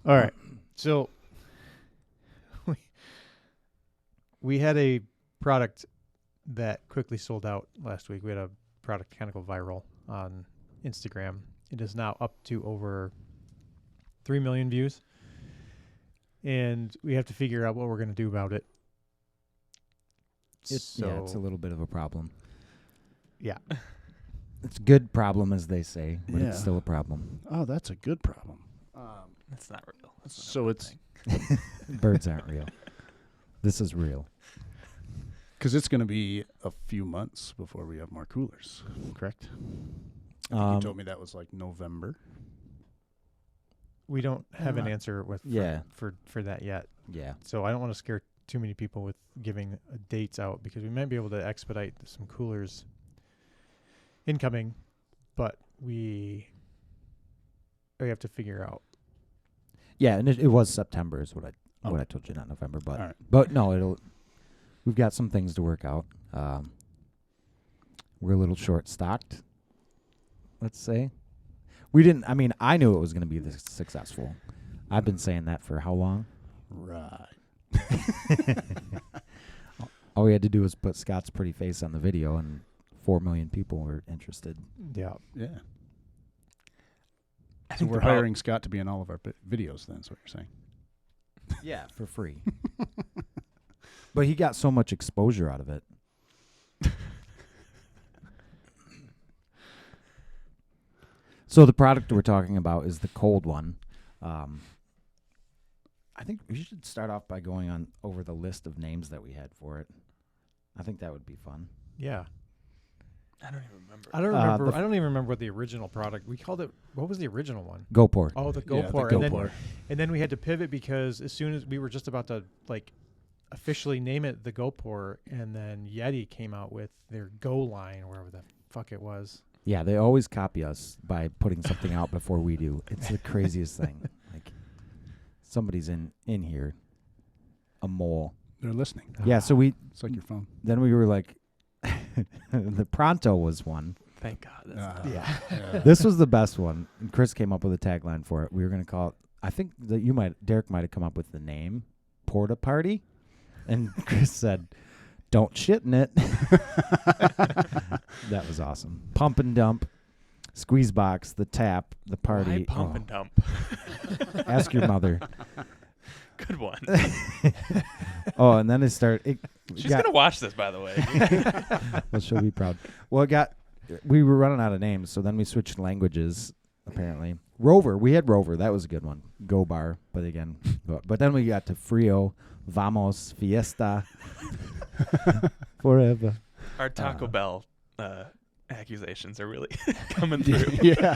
All right. So we had a product that quickly sold out last week. We had a product kind of go viral on Instagram. It is now up to over 3 million views. And we have to figure out what we're going to do about it. It's a little bit of a problem. Yeah. It's a good problem, as they say, but Yeah. it's still a problem. Oh, that's a good problem. That's not real. So it's Birds aren't real. This is real. because it's going to be a few months before we have more coolers, correct? I think you told me that was like November. We don't have an Right. answer for that yet. Yeah. So I don't want to scare too many people with giving dates out because we might be able to expedite some coolers incoming, but we have to figure out. Yeah, and it was September is what I Okay. told you, not November. But All right. but no, we've got some things to work out. We're a little short stocked, let's say. I knew it was going to be this successful. I've been saying that for how long? Right. All we had to do was put Scott's pretty face on the video, and 4 million people were interested. Yeah. Yeah. I So think we're hiring Scott to be in all of our videos then, is what you're saying. Yeah, for free. But he got so much exposure out of it. So the product we're talking about is the ColdOne. I think we should start off by going over the list of names that we had for it. I think that would be fun. Yeah. I don't even remember. I don't remember. I don't even remember what the original product. We called it. What was the original one? GoPort. Oh, the Yeah, the GoPort. GoPort. And then we had to pivot because as soon as we were just about to officially name it the GoPort, and then Yeti came out with their Go line, or whatever the fuck it was. Yeah, they always copy us by putting something out before we do. It's the craziest thing. Like somebody's in here, a mole. They're listening. Yeah, so It's like your phone. then we were like, the Pronto was one. Thank God. That's not Yeah. This was the best one. And Chris came up with a tagline for it. We were going to call it, I think that Derek might have come up with the name, Porta Party. And Chris said, don't shit in it. That was awesome. Pump and dump, squeeze box, the tap, the party. Why pump and dump? Ask your mother. Good one. Oh, and then it started. She's going to watch this, by the way. Well, she'll be proud. Well, we were running out of names, so then we switched languages, apparently. Rover. We had Rover. That was a good one. Go Bar. But again, but then we got to Frio, Vamos, Fiesta, Forever. Our Taco Bell accusations are really coming through. Yeah.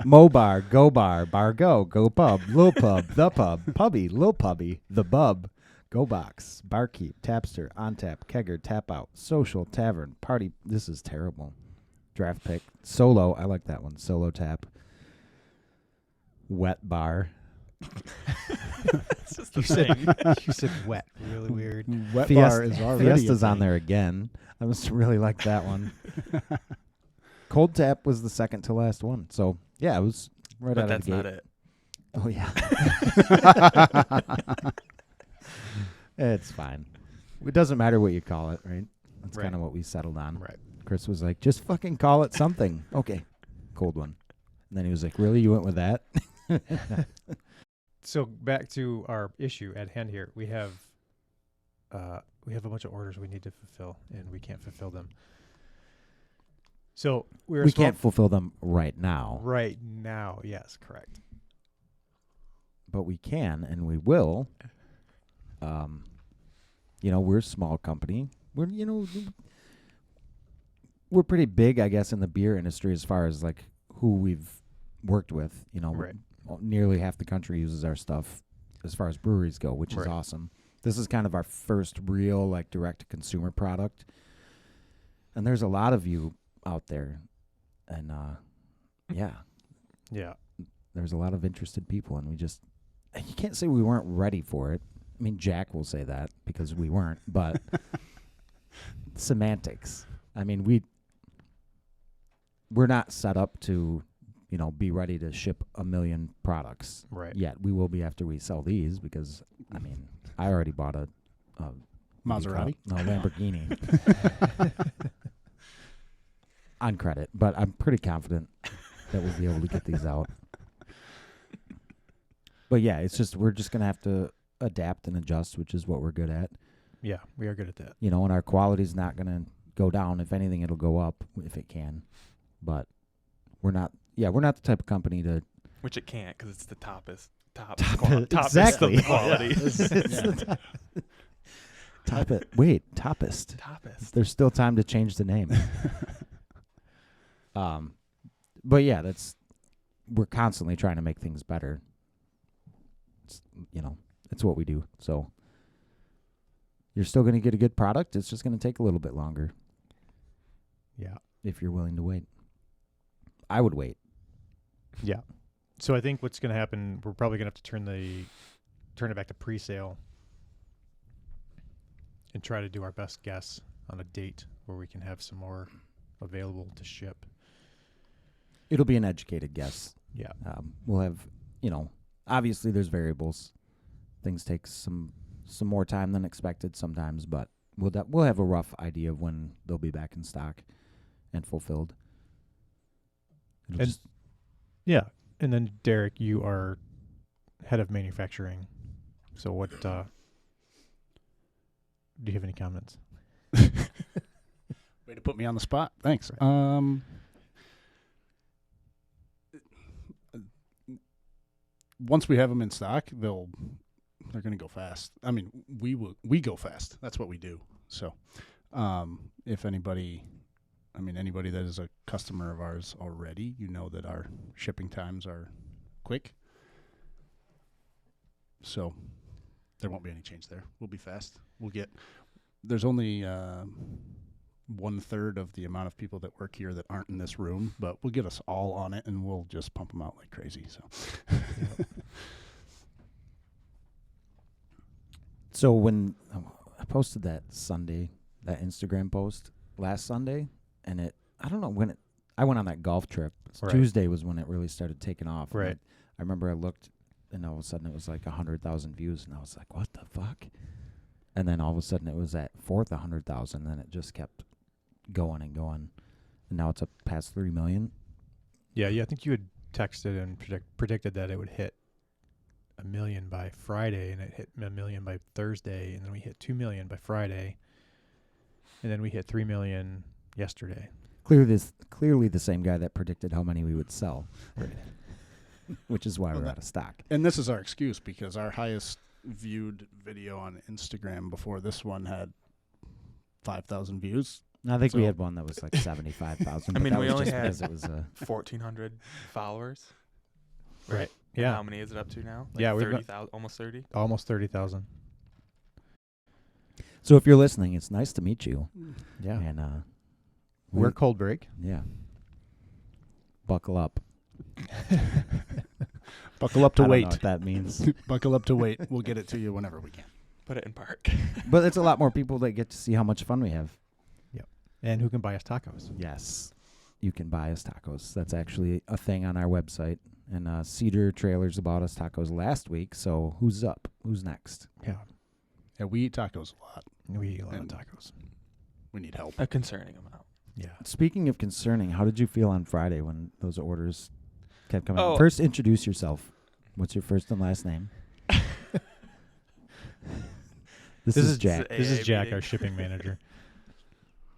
Mobar, Go Bar, Bar Go, Go Pub, Lil Pub, The Pub, Pubby, Lil Pubby, The Bub, Go Box, Barkeep, Tapster, On Tap, Kegger, Tap Out, Social, Tavern, Party. This is terrible. Draft pick. Solo. I like that one. Solo Tap. Wet Bar. It's just the thing. You said wet. Really weird. Wet bar is already Fiesta's a on thing. there again. I must really like that one. Cold Tap was the second to last one. So, yeah, it was right But out that's of the not gate. it. Oh, yeah. It's fine. It doesn't matter what you call it, right? That's Right. kind of what we settled on. Right. Chris was like, just fucking call it something. Okay. Cold one. And then he was like, really? You went with that? So back to our issue at hand here. We have a bunch of orders we need to fulfill, and we can't fulfill them. So We can't fulfill them right now, right now. Yes, correct. but we can and we will. We're a small company. We're pretty big, I guess, in the beer industry as far as like who we've worked with. Right. Nearly half the country uses our stuff as far as breweries go, which is Right. awesome. This is kind of our first real like direct to consumer product. And there's a lot of you out there. And yeah, Yeah. there's a lot of interested people, and you can't say we weren't ready for it. I mean, Jack will say that because we weren't, but semantics. I mean, we're not set up to, be ready to ship 1 million products Right. yet. We will be after we sell these because, I mean, I already bought a Maserati? No, Lamborghini. On credit, but I'm pretty confident that we'll be able to get these out. But yeah, it's just we're just gonna have to adapt and adjust, which is what we're good at. Yeah, we are good at that. And our quality's not gonna go down. If anything, it'll go up if it can. But we're not. Yeah, we're not the type of company to. Which it can't because it's the toppest. Exactly. Of the quality. Top it. Wait, toppest. Toppest. There's still time to change the name. But yeah, we're constantly trying to make things better. It's what we do. So you're still going to get a good product. It's just going to take a little bit longer. Yeah. If you're willing to wait. I would wait. Yeah. So I think what's going to happen, we're probably going to have to turn it back to pre-sale and try to do our best guess on a date where we can have some more available to ship. It'll be an educated guess. Yeah. We'll have, obviously there's variables. Things take some more time than expected sometimes, but we'll have a rough idea of when they'll be back in stock and fulfilled. Yeah. And then Derek, you are head of manufacturing. So what do you have any comments? Way to put me on the spot. Thanks. Right. Once we have them in stock, they're going to go fast. I mean, we go fast. That's what we do. So, if anybody that is a customer of ours already, that our shipping times are quick. So, there won't be any change there. We'll be fast. There's only 1/3 of the amount of people that work here that aren't in this room, but we'll get us all on it and we'll just pump them out like crazy. So, So when I posted that Instagram post last Sunday, and I don't know when I went on that golf trip. Right. Tuesday was when it really started taking off. Right. I remember I looked, and all of a sudden it was like 100,000 views, and I was like, what the fuck? And then all of a sudden it was at 100,000, and it just kept going and going. And now it's up past 3 million. Yeah, I think you had texted and predicted that it would hit 1 million by Friday, and it hit 1 million by Thursday, and then we hit 2 million by Friday, and then we hit 3 million yesterday. Clearly the same guy that predicted how many we would sell. Right. Which is why we're out of stock. And this is our excuse because our highest viewed video on Instagram before this one had 5,000 views. I think we had one that was like 75,000. I mean, we only just had because it was 1,400 followers. Right. And Yeah. how many is it up to now? Like Yeah, we've 30,000, almost 30. Almost 30,000. So if you're listening, it's nice to meet you. Yeah. And We're Coldbreak. Yeah. Buckle up. Buckle up to I don't wait. know what that means. Buckle up to wait. We'll get it to you whenever we can. Put it in park. But it's a lot more people that get to see how much fun we have. And who can buy us tacos? Yes. You can buy us tacos. That's actually a thing on our website. And Cedar Trailers bought us tacos last week. So who's up? Who's next? Yeah. Yeah, we eat tacos a lot. We eat a lot of And tacos. We need help. A concerning amount. Yeah. Speaking of concerning, how did you feel on Friday when those orders kept coming? Oh. First, introduce yourself. What's your first and last name? This is Jack. a This is AA Jack, meeting. our shipping manager.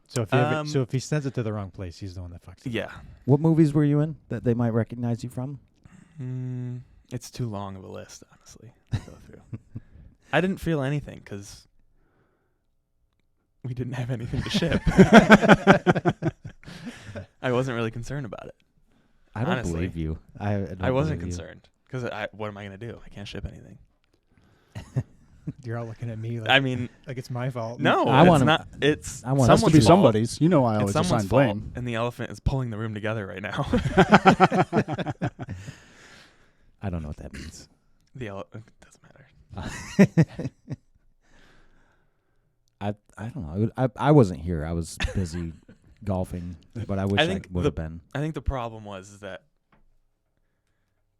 So if you if he sends it to the wrong place, he's the one that fucks it. Yeah. What movies were you in that they might recognize you from? It's too long of a list, honestly, to go through. I didn't feel anything because we didn't have anything to ship. I wasn't really concerned about it. I don't Honestly. believe you. I wasn't believe you. concerned because what am I going to do? I can't ship anything. You're all looking at me like, I mean, like it's my fault. no, I it's wanna- not. It's I wanna- It has to someone's be fault. somebody's. You know I It's always someone's assign fault, blame. and the elephant is pulling the room together right now. I don't know what that means. The elephant doesn't matter. I don't know. I wasn't here. I was busy golfing, but I wish I think would have been. I think the problem was is that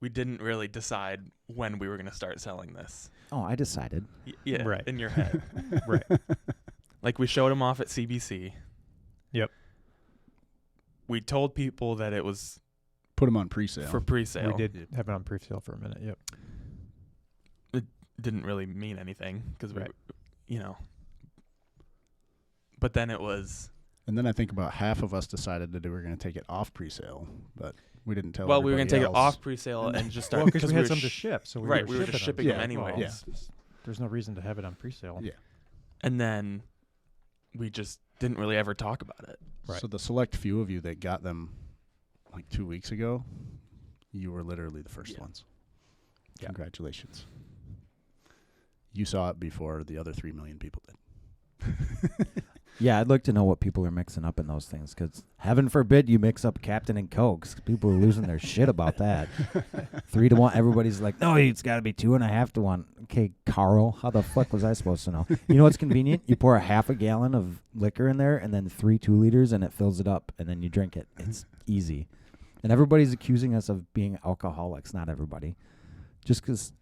we didn't really decide when we were going to start selling this. Oh, I decided. Yeah, Right. in your head. Right. Like, we showed them off at CBC. Yep. We told people that it was Put them on pre-sale. for pre-sale. We did have it on pre-sale for a minute. Yep. Didn't really mean anything because Right. you know. But then it was. And then I think about half of us decided that we were going to take it off pre-sale, but we didn't tell. Well, we were going to take it else. off pre-sale and just start Well, because we had were some to sh- ship, so we right, were we were just shipping them them Yeah. anyways. Yeah. There's no reason to have it on pre-sale. Yeah. And then we just didn't really ever talk about it. Right. So the select few of you that got them like 2 weeks ago, you were literally the first Yeah. ones. Yeah. Congratulations. You saw it before the other 3 million people did. Yeah, I'd like to know what people are mixing up in those things, because heaven forbid you mix up Captain and Cokes. People are losing their shit about that. 3 to 1. Everybody's like, no, it's got to be 2.5 to 1. Okay, Carl, how the fuck was I supposed to know? You know what's convenient? You pour a half a gallon of liquor in there and then 3 2-liters, and it fills it up, and then you drink it. It's easy. And everybody's accusing us of being alcoholics. Not everybody. Just because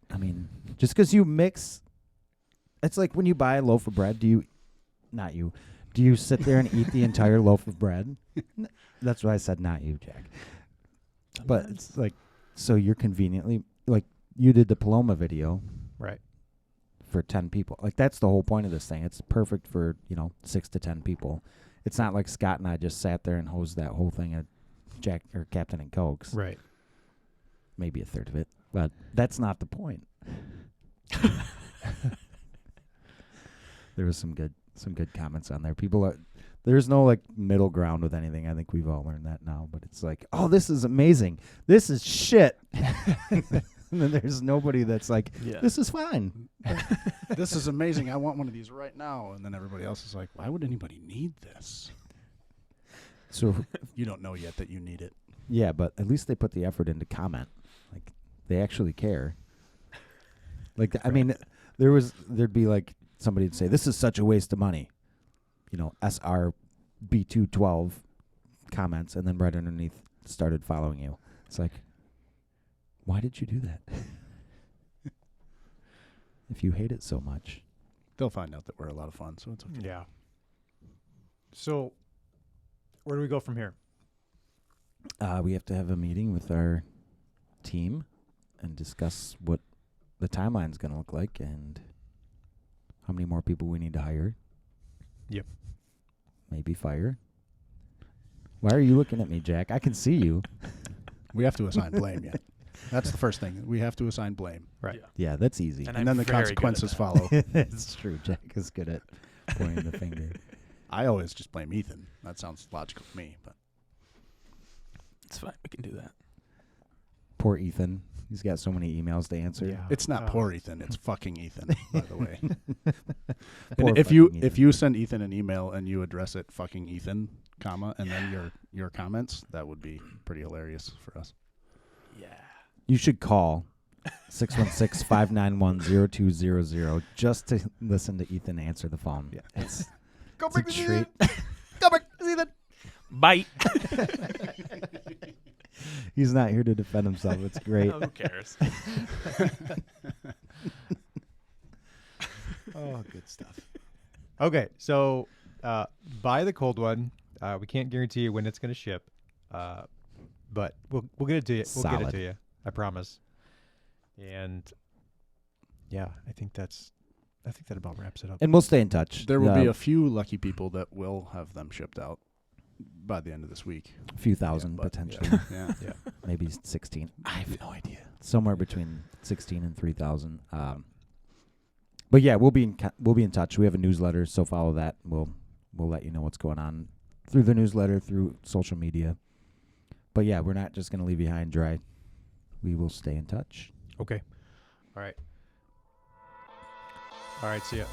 you mix. It's like when you buy a loaf of bread, do you sit there and eat the entire loaf of bread? That's why I said not you, Jack. But it's like, so you're conveniently, like, you did the Paloma video Right. for 10 people. Like, that's the whole point of this thing. It's perfect for, 6 to 10 people. It's not like Scott and I just sat there and hosed that whole thing at Jack or Captain and Cokes. Right. Maybe a third of it, but that's not the point. There was some good comments on there. There's no like middle ground with anything. I think we've all learned that now, but it's like, oh, this is amazing. This is shit. And then there's nobody that's like, Yeah. this is fine. This is amazing. I want one of these right now. And then everybody else is like, why would anybody need this? So You don't know yet that you need it. yeah, but at least they put the effort into comment. Like, they actually care. Like, I mean, there'd be like, somebody would say, this is such a waste of money. SRB212 comments, and then right underneath started following you. It's like, why did you do that? If you hate it so much. They'll find out that we're a lot of fun, so it's okay. Yeah. So, where do we go from here? We have to have a meeting with our team and discuss what the timeline's going to look like and how many more people we need to hire. Yep. Maybe fire. Why are you looking at me, Jack? I can see you. We have to assign blame yet. That's the first thing. We have to assign blame. Right. Yeah, that's easy. And And then the very good at consequences that. follow. It's true. Jack is good at pointing the finger. I always just blame Ethan. That sounds logical to me, but It's fine. We can do that. Poor Ethan. He's got so many emails to answer. Yeah. it's not poor Ethan. It's fucking Ethan, by the way. Poor And if fucking you Ethan. send Ethan an email and you address it fucking Ethan, comma, and then your comments, that would be pretty hilarious for us. Yeah. You should call 616-591-0200 just to listen to Ethan answer the phone. Yeah. It's, Go it's a treat. Go back to Ethan. Bite. He's not here to defend himself. It's great. Who cares? Oh, good stuff. Okay, so buy the cold one. We can't guarantee you when it's going to ship, but we'll get it to you. We'll get it Solid. to you. I promise. And yeah, I think that about wraps it up. And we'll stay in touch. There will be a few lucky people that will have them shipped out by the end of this week. few thousand Yeah, but, potentially. Yeah. Yeah. Maybe 16. I have no idea. Somewhere between 16 and 3,000. But yeah, we'll be in touch. We have a newsletter, so follow that. We'll let you know what's going on through the newsletter, through social media. But yeah, we're not just going to leave you high and dry. We will stay in touch. Okay. All right. See ya.